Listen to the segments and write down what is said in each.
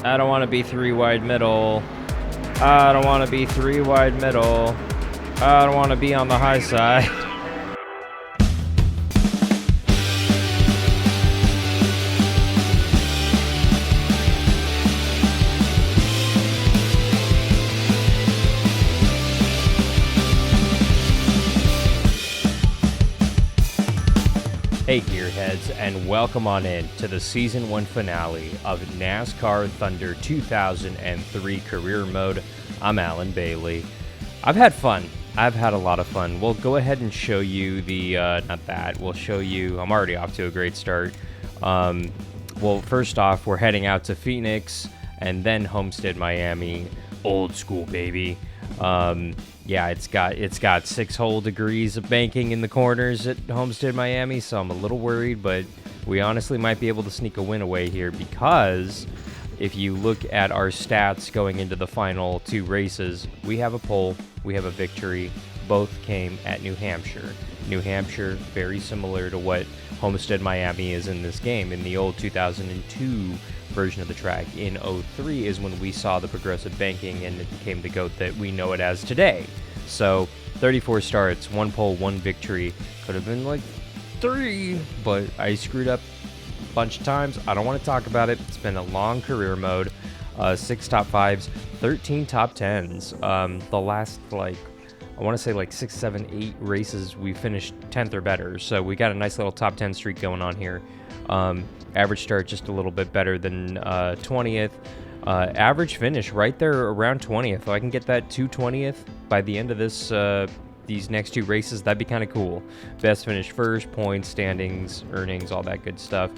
I don't want to be 3 wide middle. I don't want to be 3 wide middle. I don't want to be on the high side. Hey Gearheads, and welcome on in to the Season 1 finale of NASCAR Thunder 2003 Career Mode. I'm Alan Bailey. I've had fun. I've had a lot of fun. We'll go ahead and show you we'll show you, I'm already off to a great start. Well, first off, we're heading out to Phoenix, and then Homestead, Miami. Old school, baby. Yeah, it's got 6 whole degrees of banking in the corners at Homestead, Miami, so I'm a little worried, but we honestly might be able to sneak a win away here because if you look at our stats going into the final 2 races, we have a pole, we have a victory. Both came at New Hampshire. New Hampshire, very similar to what Homestead, Miami is in this game. In the old 2002 version of the track, in 03 is when we saw the progressive banking and it became the GOAT that we know it as today. So 34 starts, 1 pole, 1 victory. Could have been like 3, but I screwed up a bunch of times. I don't want to talk about it. It's been a long career mode. 6 top 5s, 13 top 10s. The last I want to say 6, 7, 8 races we finished 10th or better. So we got a nice little top 10 streak going on here. Average start just a little bit better than 20th. Average finish right there around 20th. If I can get that to 20th by the end of this these next 2 races, that'd be kind of cool. Best finish first, points, standings, earnings, all that good stuff.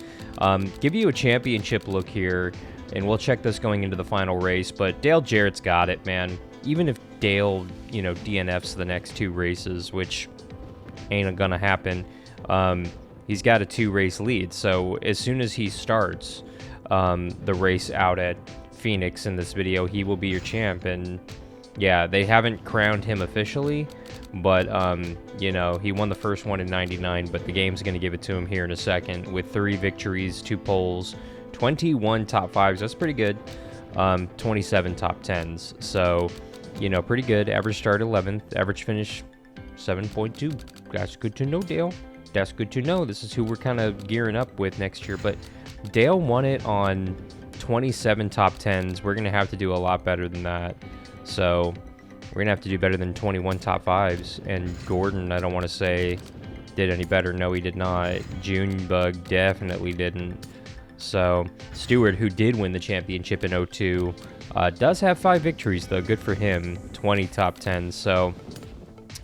Give you a championship look here, and we'll check this going into the final race. But Dale Jarrett's got it, man. Even if Dale, DNFs the next 2 races, which ain't gonna happen, he's got a 2-race lead. So as soon as he starts the race out at Phoenix in this video, he will be your champ. And yeah, they haven't crowned him officially, but he won the first one in 99, but the game's going to give it to him here in a second with 3 victories, 2 poles, 21 top 5s. That's pretty good. 27 top 10s. So, pretty good. Average start 11th, average finish 7.2. That's good to know, Dale. That's good to know. This is who we're kind of gearing up with next year. But Dale won it on 27 top 10s. We're going to have to do a lot better than that. So we're going to have to do better than 21 top 5s. And Gordon, I don't want to say did any better. No, he did not. Junebug definitely didn't. So Stewart, who did win the championship in 02, does have 5 victories, though. Good for him. 20 top 10s. So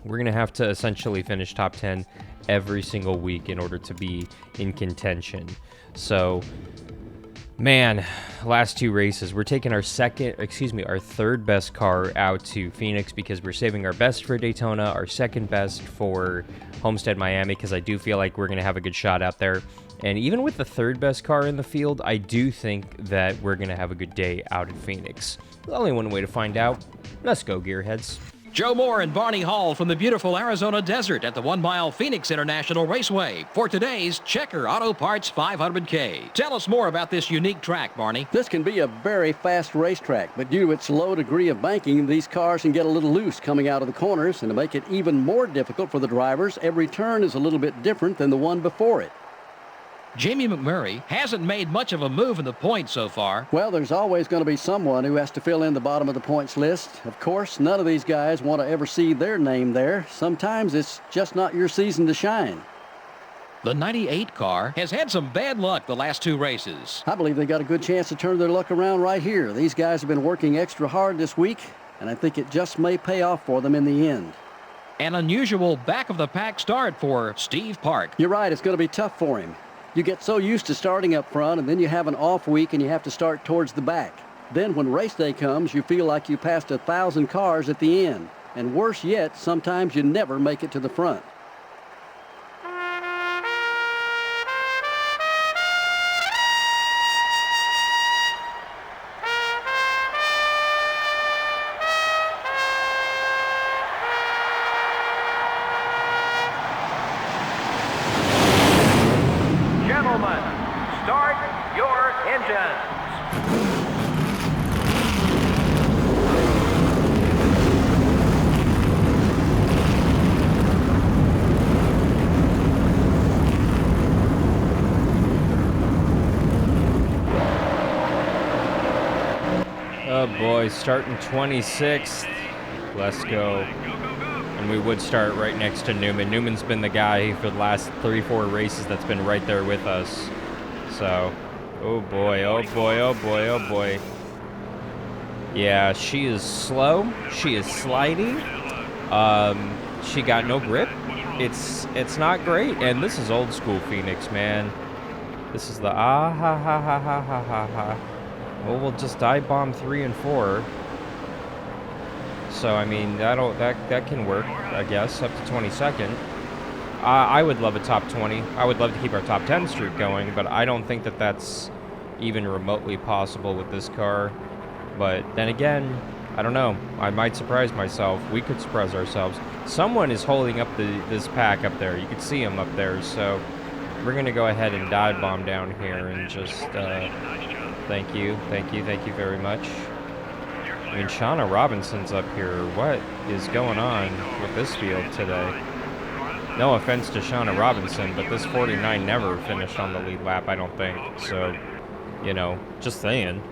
we're going to have to essentially finish top 10 every single week in order to be in contention. So, man, last 2 races, we're taking our 3rd best car out to Phoenix because we're saving our best for Daytona, our 2nd best for Homestead, Miami, because I do feel like we're going to have a good shot out there. And even with the 3rd best car in the field, I do think that we're going to have a good day out in Phoenix. There's only one way to find out. Let's go, Gearheads. Joe Moore and Barney Hall from the beautiful Arizona desert at the 1-mile Phoenix International Raceway for today's Checker Auto Parts 500K. Tell us more about this unique track, Barney. This can be a very fast racetrack, but due to its low degree of banking, these cars can get a little loose coming out of the corners, and to make it even more difficult for the drivers, every turn is a little bit different than the one before it. Jamie McMurray hasn't made much of a move in the points so far. Well, there's always going to be someone who has to fill in the bottom of the points list. Of course, none of these guys want to ever see their name there. Sometimes it's just not your season to shine. The 98 car has had some bad luck the last 2 races. I believe they got a good chance to turn their luck around right here. These guys have been working extra hard this week, and I think it just may pay off for them in the end. An unusual back-of-the-pack start for Steve Park. You're right, it's going to be tough for him. You get so used to starting up front, and then you have an off week and you have to start towards the back. Then when race day comes, you feel like you passed 1,000 cars at the end. And worse yet, sometimes you never make it to the front. Gentlemen, start your engines. Oh boy, starting 26th. Let's go. And we would start right next to Newman. Newman's been the guy for the last 3-4 races that's been right there with us. So, oh boy, oh boy, oh boy, oh boy. Yeah, she is slow. She is slidey. She got no grip. It's not great. And this is old school Phoenix, man. This is the ha ha ha ha ha ha ha. Well, we'll just dive bomb 3 and 4. So I mean that can work, I guess, up to 22nd. I would love a top 20. I would love to keep our top 10 streak going, but I don't think that that's even remotely possible with this car. But then again, I don't know. I might surprise myself. We could surprise ourselves. Someone is holding up this pack up there. You can see him up there. So we're gonna go ahead and dive bomb down here and just thank you very much. I mean, Shauna Robinson's up here. What is going on with this field today? No offense to Shauna Robinson, but this 49 never finished on the lead lap, I don't think. So, you know, just saying.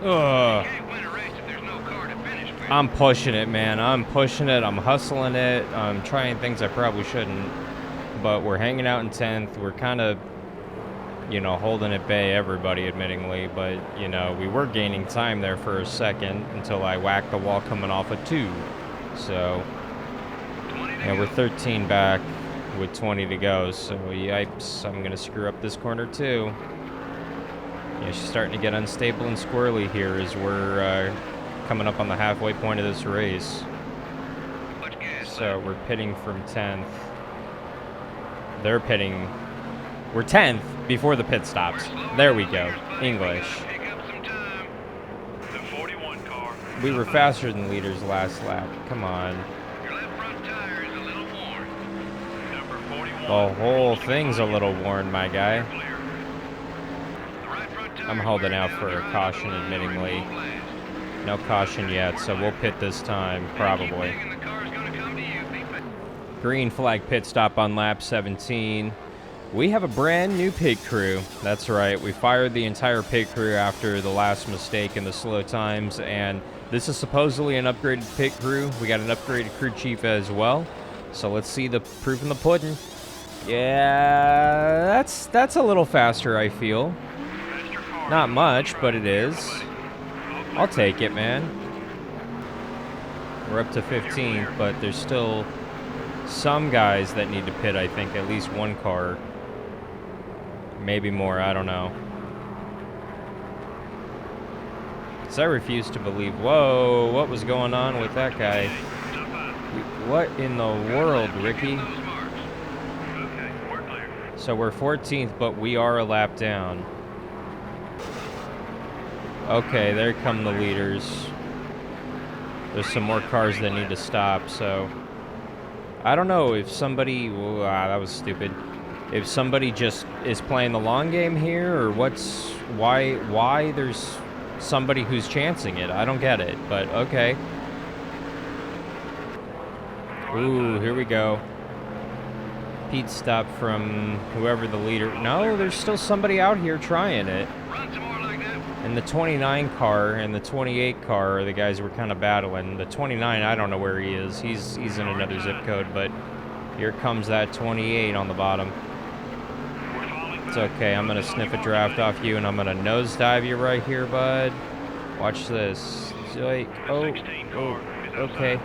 Ugh. I'm pushing it, man. I'm pushing it. I'm hustling it. I'm trying things I probably shouldn't. But we're hanging out in 10th. We're kind of, you know, holding at bay, everybody, admittingly. But, you know, we were gaining time there for a second until I whacked the wall coming off a 2. So, yeah, we're 13 back with 20 to go. So, yipes. I'm going to screw up this corner, too. Yeah, she's starting to get unstable and squirrely here as we're coming up on the halfway point of this race. So we're pitting from 10th. They're pitting. We're 10th before the pit stops. There we go. English. We were faster than leaders last lap. Come on. The whole thing's a little worn, my guy. I'm holding out for a caution, admittingly. No caution yet, so we'll pit this time, probably. Green flag pit stop on lap 17. We have a brand new pit crew. That's right, we fired the entire pit crew after the last mistake in the slow times, and this is supposedly an upgraded pit crew. We got an upgraded crew chief as well. So let's see the proof in the pudding. Yeah, that's a little faster, I feel. Not much, but it is. I'll take it, man. We're up to 15th, but there's still some guys that need to pit, I think. At least one car. Maybe more, I don't know. Because I refuse to believe... Whoa, what was going on with that guy? What in the world, Ricky? So we're 14th, but we are a lap down. Okay, there come the leaders. There's some more cars that need to stop, so... I don't know if somebody... that was stupid. If somebody just is playing the long game here, or what's... Why there's somebody who's chancing it. I don't get it, but okay. Ooh, here we go. Pit stop from whoever the leader... No, there's still somebody out here trying it. And the 29 car and the 28 car are the guys we're kind of battling. The 29, I don't know where he is. He's in another zip code, but here comes that 28 on the bottom. It's okay. I'm going to sniff a draft off you, and I'm going to nosedive you right here, bud. Watch this. Oh, okay.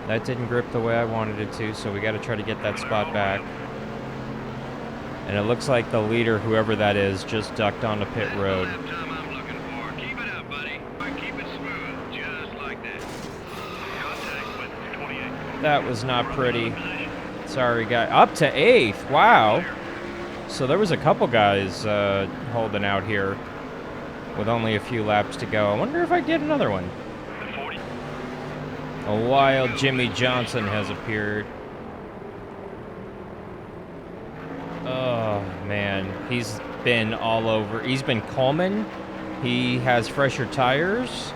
That didn't grip the way I wanted it to, so we got to try to get that spot back. And it looks like the leader, whoever that is, just ducked onto pit road. That was not pretty. Sorry, guy. Up to 8th. Wow. So there was a couple guys holding out here with only a few laps to go. I wonder if I get another one. A wild Jimmy Johnson has appeared. Oh, man. He's been all over. He's been Coleman. He has fresher tires.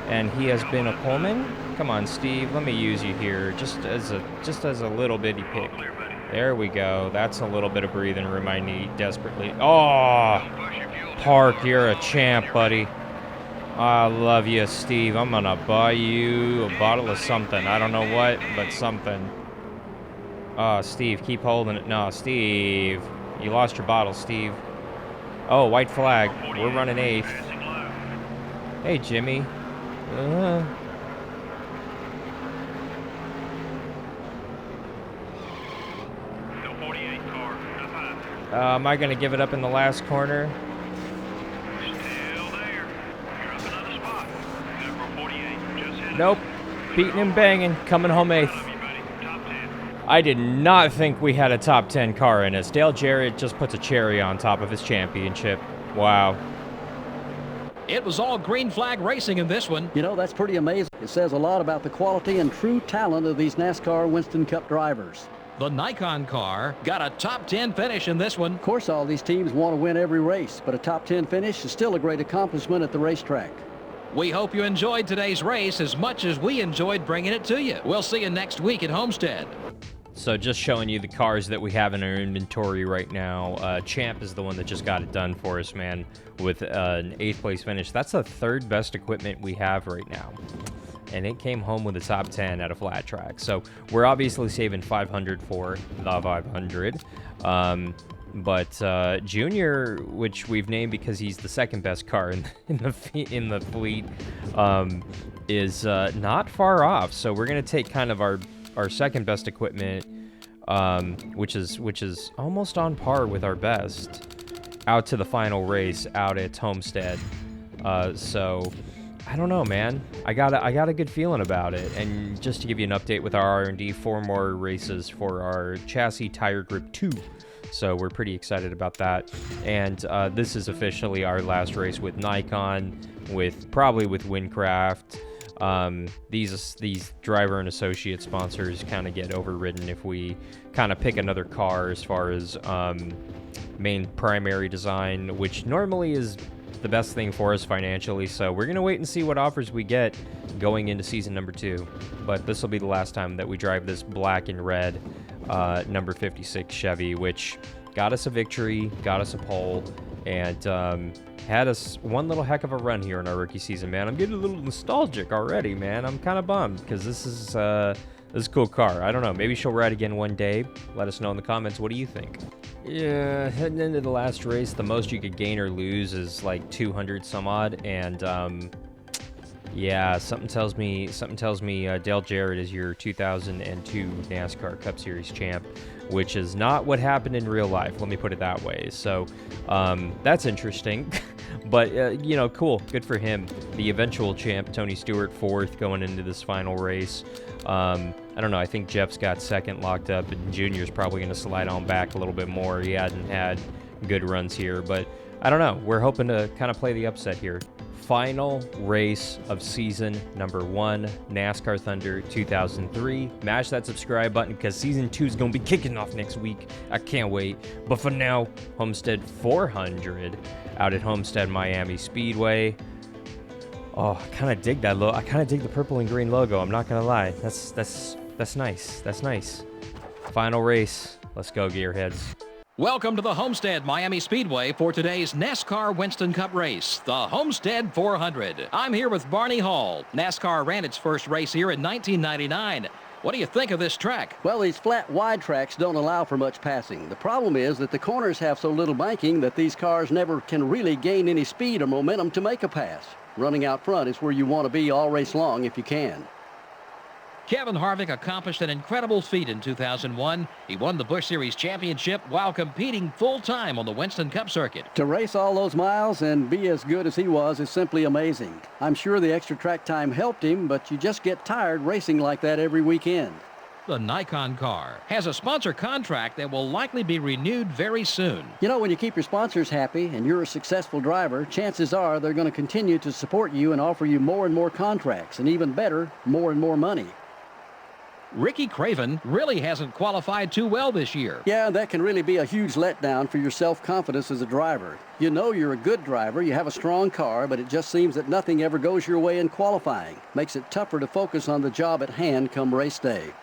And he has been a Coleman. Come on, Steve. Let me use you here, just as a little bitty pick. There we go. That's a little bit of breathing room I need desperately. Oh, Park, you're a champ, buddy. I love you, Steve. I'm gonna buy you a bottle of something. I don't know what, but something. Steve, keep holding it. No, Steve. You lost your bottle, Steve. Oh, white flag. We're running 8th. Hey, Jimmy. Am I gonna give it up in the last corner? Still there. You're up another spot. Number 48 just hit. Nope. Beating and banging. Coming home 8th. Top 10. I did not think we had a top 10 car in us. Dale Jarrett just puts a cherry on top of his championship. Wow. It was all green flag racing in this one. You know, that's pretty amazing. It says a lot about the quality and true talent of these NASCAR Winston Cup drivers. The Nikon car got a top 10 finish in this one. Of course, all these teams want to win every race, but a top 10 finish is still a great accomplishment at the racetrack. We hope you enjoyed today's race as much as we enjoyed bringing it to you. We'll see you next week at Homestead. So just showing you the cars that we have in our inventory right now. Champ is the one that just got it done for us, man, with an 8th place finish. That's the 3rd best equipment we have right now. And it came home with a top 10 at a flat track. So we're obviously saving 500 for the 500. But Junior, which we've named because he's the 2nd best car in the fleet, is not far off. So we're gonna take kind of our 2nd best equipment, which is almost on par with our best, out to the final race out at Homestead. So I don't know, man. I got a good feeling about it. And just to give you an update with our R&D, 4 more races for our chassis tire grip 2. So we're pretty excited about that. And this is officially our last race with Nikon, probably with Windcraft. These driver and associate sponsors kind of get overridden if we kind of pick another car as far as main primary design, which normally is the best thing for us financially. So we're gonna wait and see what offers we get going into season number 2. But this will be the last time that we drive this black and red number 56 Chevy, which got us a victory, got us a pole, and had us one little heck of a run here in our rookie season, man. I'm getting a little nostalgic already, man. I'm kind of bummed because this is a cool car. I don't know. Maybe she'll ride again one day. Let us know in the comments. What do you think? Yeah, heading into the last race, the most you could gain or lose is like 200 some odd, and yeah, something tells me Dale Jarrett is your 2002 NASCAR Cup Series champ, which is not what happened in real life. Let me put it that way. So that's interesting, but you know, cool, good for him. The eventual champ, Tony Stewart, 4th going into this final race. I don't know. I think Jeff's got 2nd locked up, and Junior's probably going to slide on back a little bit more. He hadn't had good runs here, but I don't know. We're hoping to kind of play the upset here. Final race of season number 1, NASCAR Thunder 2003. Mash that subscribe button because season 2 is going to be kicking off next week. I can't wait. But for now, Homestead 400 out at Homestead Miami Speedway. Oh, I kind of dig that logo. I kind of dig the purple and green logo. I'm not gonna lie. That's nice. That's nice. Final race. Let's go, gearheads. Welcome to the Homestead Miami Speedway for today's NASCAR Winston Cup race, the Homestead 400. I'm here with Barney Hall. NASCAR ran its first race here in 1999. What do you think of this track? Well, these flat, wide tracks don't allow for much passing. The problem is that the corners have so little banking that these cars never can really gain any speed or momentum to make a pass. Running out front is where you want to be all race long if you can. Kevin Harvick accomplished an incredible feat in 2001. He won the Busch Series championship while competing full-time on the Winston Cup circuit. To race all those miles and be as good as he was is simply amazing. I'm sure the extra track time helped him, but you just get tired racing like that every weekend. The Nikon car has a sponsor contract that will likely be renewed very soon. You know, when you keep your sponsors happy and you're a successful driver, chances are they're going to continue to support you and offer you more and more contracts, and even better, more and more money. Ricky Craven really hasn't qualified too well this year. Yeah, that can really be a huge letdown for your self-confidence as a driver. You know you're a good driver, you have a strong car, but it just seems that nothing ever goes your way in qualifying. Makes it tougher to focus on the job at hand come race day.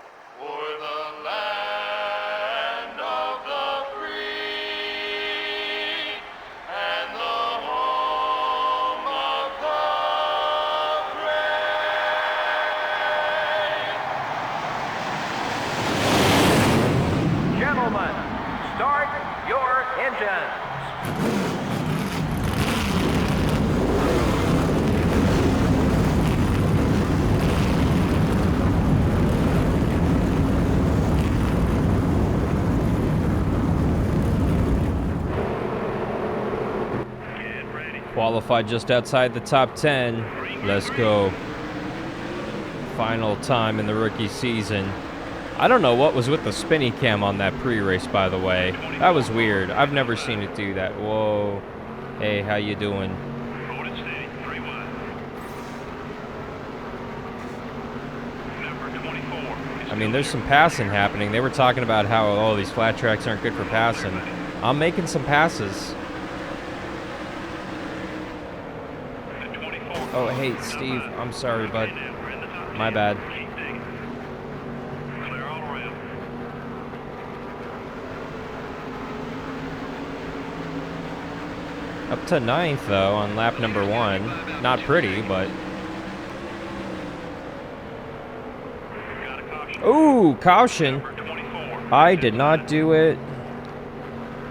Qualified just outside the top 10. Let's go. Final time in the rookie season. I don't know what was with the spinny cam on that pre-race, by the way. That was weird. I've never seen it do that. Whoa. Hey, how you doing? Hold it steady. 3 wide. Number 24. I mean, there's some passing happening. They were talking about how, oh, these flat tracks aren't good for passing. I'm making some passes. Oh, hey, Steve. I'm sorry, bud. My bad. Clear all around. Up to 9th, though, on lap number 1. Not pretty, but... Got a caution. Ooh, caution. Number 24. I did not do it.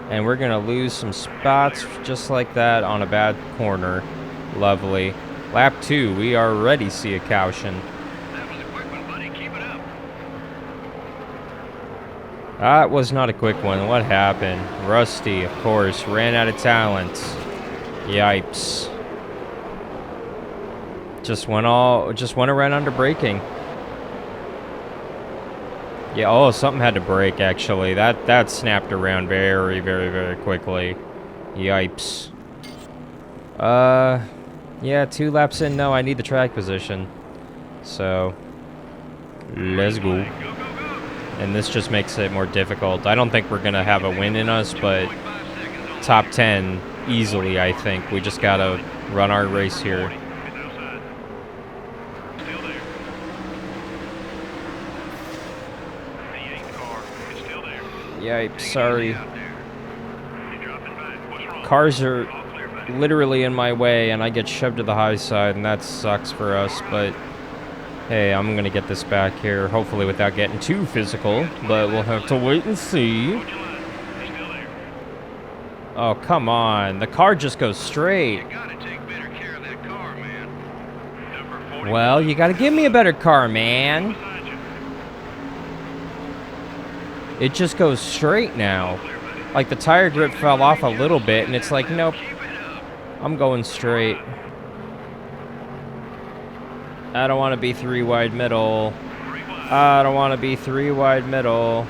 And we're going to lose some spots just like that on a bad corner. Lovely. Lap 2, we already see a caution. That was a quick one, buddy. Keep it up. That was not a quick one. What happened? Rusty, of course, ran out of talent. Yipes. Just went around under braking. Yeah, oh, something had to break, actually. That snapped around very, very, very quickly. Yipes. Yeah, 2 laps in. No, I need the track position. So, let's go. And this just makes it more difficult. I don't think we're going to have a win in us, but top 10 easily, I think. We just got to run our race here. It's outside. Still there. The 8th car is still there. Yipes, sorry. Out there. You're dropping back. What's wrong? Cars are All clear, buddy. literally in my way, and I get shoved to the high side, and that sucks for us, but hey, I'm gonna get this back here, hopefully without getting too physical, but we'll have to wait and see. Hold your line. He's still there. Oh, come on. The car just goes straight. You gotta take better care of that car, man. Number 40. Well, you gotta give me a better car, man. Beside you. It just goes straight now. Clear, buddy. Like the tire grip fell off a little bit, and it's like, nope, Keep it up. I'm going straight. I don't want to be 3 wide middle. 3 wide. I don't want to be 3 wide middle.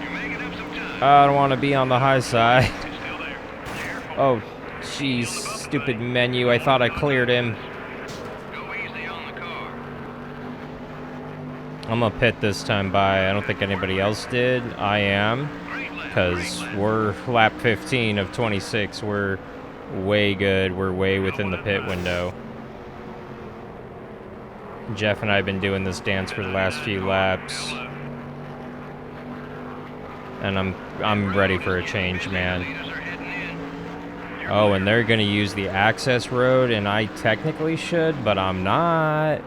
You're making up some time. I don't want to be on the high side. He's still there. Careful. Oh, jeez. Stupid menu. I thought I cleared him. Go easy on the car. I'm going to pit this time by. I don't think anybody else did. I am. Great lap. Because we're lap 15 of 26. We're way good. We're way within the pit window. Jeff and I have been doing this dance for the last few laps. And I'm ready for a change, man. Leaders are heading in. Oh, and they're going to use the access road, and I technically should, but I'm not.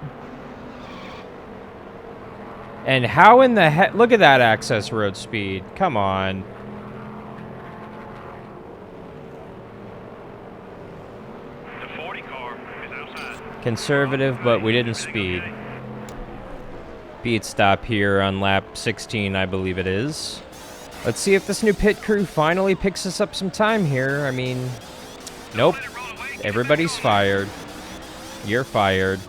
And how in the heck... Look at that access road speed. Come on. The 40 car is outside. Conservative, but we didn't speed. Pit stop here on lap 16, I believe it is. Let's see if this new pit crew finally picks us up some time here. I mean, nope. Let it roll away. Keep it Everybody's rolling. fired. You're fired.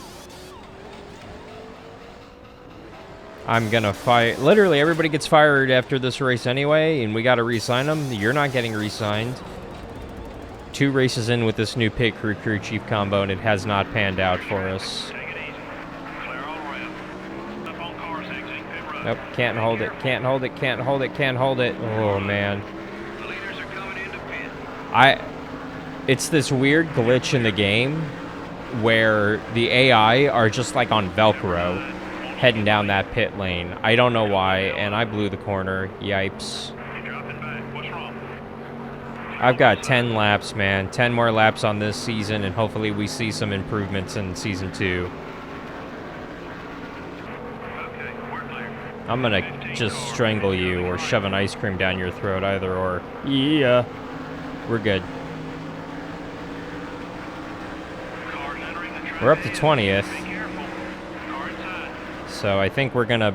I'm gonna fire. Literally, everybody gets fired after this race anyway, and we gotta re-sign them. You're not getting re-signed. 2 races in with this new pit crew chief combo, and it has not panned out for us. Take it easy. Clear all around. Up on cars exiting pit road. Nope, can't hold it, can't hold it, can't hold it, can't hold it. Oh, man. The leaders are coming into pit. It's this weird glitch in the game where the AI are just like on Velcro heading down that pit lane. I don't know why, and I blew the corner. Yipes. You're dropping back. What's wrong? I've got 10 laps, man. 10 more laps on this season, and hopefully we see some improvements in Season 2. Okay, we're clear. I'm gonna just strangle you or shove an ice cream down your throat, either or. Yeah. We're good. Car entering the track. We're up to 20th. Be careful. Car inside. So I think we're gonna...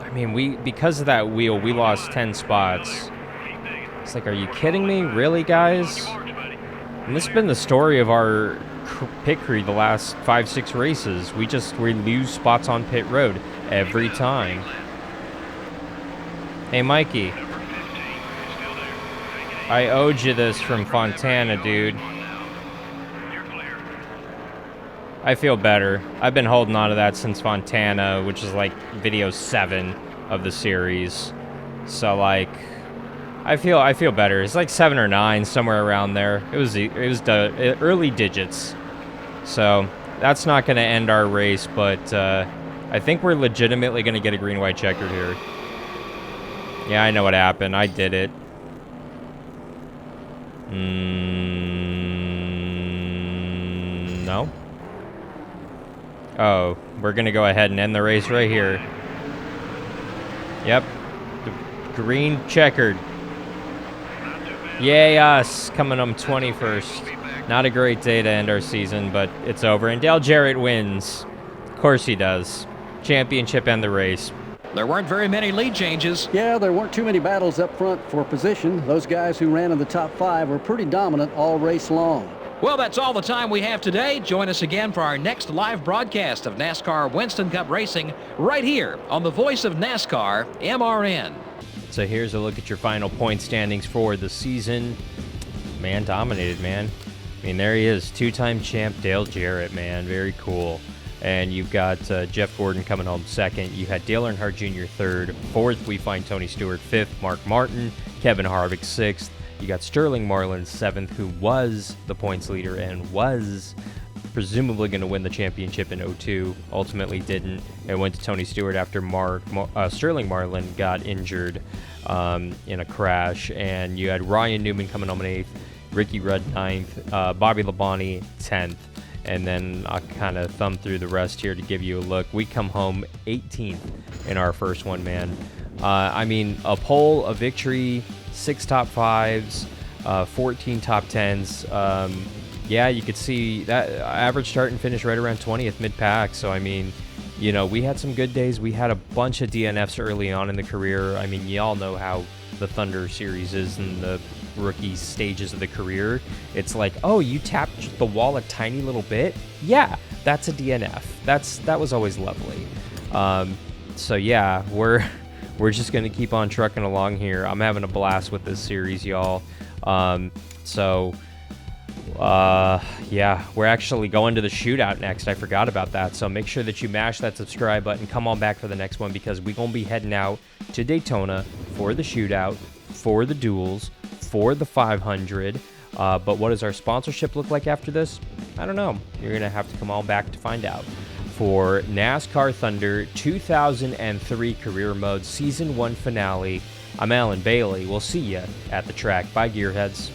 I mean, because of that wheel, we lost 10 spots. Keep digging. It's like, are you kidding me? Really, guys? Hold your march, buddy. And this has been the story of our pit crew the last 5-6 races. We lose spots on pit road every time. Hey, Mikey. I owed you this from Fontana, dude. I feel better. I've been holding on to that since Fontana, which is like video 7 of the series. So like, I feel better. It's like 7 or 9, somewhere around there. It was the early digits. So that's not going to end our race, but I think we're legitimately going to get a green-white checkered here. Yeah, I know what happened. I did it. No. Oh, we're going to go ahead and end the race right here. Yep. The green checkered. Yay us, coming on 21st. Not a great day to end our season, but it's over. And Dale Jarrett wins. Of course he does. Championship and the race. There weren't very many lead changes. Yeah, there weren't too many battles up front for position. Those guys who ran in the top 5 were pretty dominant all race long. Well, that's all the time we have today. Join us again for our next live broadcast of NASCAR Winston Cup Racing right here on the Voice of NASCAR, MRN. So here's a look at your final point standings for the season. Man dominated, man. I mean, there he is, 2-time champ Dale Jarrett, man. Very cool. And you've got Jeff Gordon coming home 2nd. You had Dale Earnhardt Jr. 3rd. 4th, we find Tony Stewart 5th. Mark Martin, Kevin Harvick 6th. You got Sterling Marlin 7th, who was the points leader and was presumably going to win the championship in 02. Ultimately didn't. It went to Tony Stewart after Sterling Marlin got injured in a crash. And you had Ryan Newman coming home in 8th, Ricky Rudd 9th, Bobby Labonte 10th. And then I'll kind of thumb through the rest here to give you a look. We come home 18th in our first one, man. I mean, a pole, a victory, 6 top 5s, 14 top 10s. Yeah, you could see that average start and finish right around 20th mid-pack. So, I mean, you know, we had some good days. We had a bunch of DNFs early on in the career. I mean, y'all know how the Thunder Series is in the rookie stages of the career. It's like, oh, you tapped the wall a tiny little bit? Yeah, that's a DNF. That was always lovely. So, yeah, we're just going to keep on trucking along here. I'm having a blast with this series, y'all. Yeah, we're actually going to the shootout next. I forgot about that. So make sure that you mash that subscribe button. Come on back for the next one because we're going to be heading out to Daytona for the shootout, for the duels, for the 500. But what does our sponsorship look like after this? I don't know. You're going to have to come on back to find out. For NASCAR Thunder 2003 Career Mode Season 1 Finale, I'm Alan Bailey. We'll see you at the track. Bye, Gearheads.